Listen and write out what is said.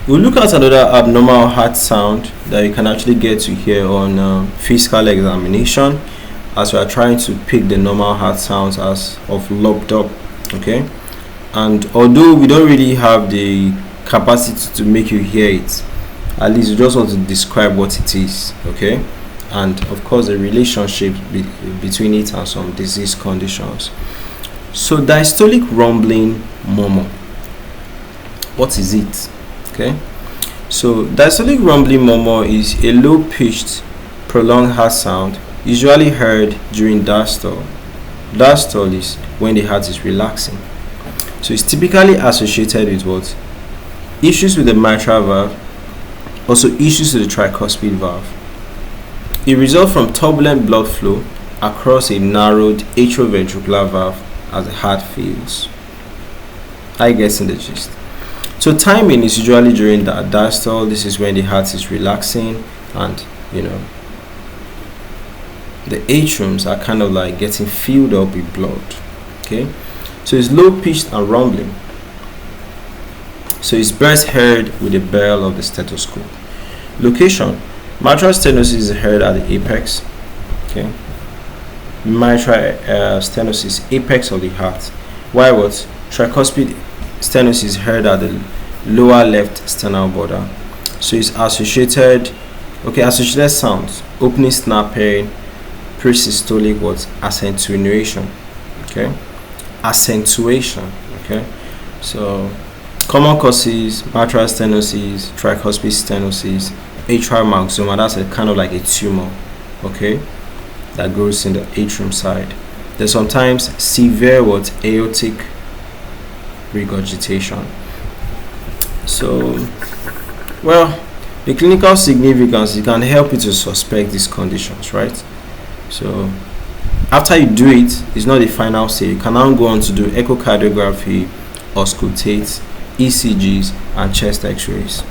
We'll look at another abnormal heart sound that you can actually get to hear on physical examination, as we are trying to pick the normal heart sounds as of locked up. Okay, and although we don't really have the capacity to make you hear it, at least we just want to describe what it is. Okay, and of course the relationship between it and some disease conditions. So diastolic rumbling murmur, what is it? Okay, so diastolic rumbling murmur is a low-pitched, prolonged heart sound, usually heard during diastole. Diastole is when the heart is relaxing. So it's typically associated with what? Issues with the mitral valve, also issues with the tricuspid valve. It results from turbulent blood flow across a narrowed atrioventricular valve as the heart fails. I guess in the gist. So timing is usually during the diastole. This is when the heart is relaxing and the atriums are kind of like getting filled up with blood. Okay, so it's low pitched and rumbling. So it's best heard with the barrel of the stethoscope. Location: mitral stenosis is heard at the apex. Okay, mitral stenosis, apex of the heart. Why what? Tricuspid stenosis is heard at the lower left sternal border. So it's associated. Okay, associated sounds: opening, snapping, pre-systolic what? Accentuation. Okay, accentuation. Okay, so common causes: mitral stenosis, tricuspid stenosis, atrial myxoma. That's a kind of like a tumor. Okay, that grows in the atrium side. There's sometimes severe what? Aortic regurgitation. So, well, the clinical significance, it can help you to suspect these conditions, right? So after you do it, it's not the final say. You can now go on to do echocardiography, auscultate, ECGs, and chest x-rays.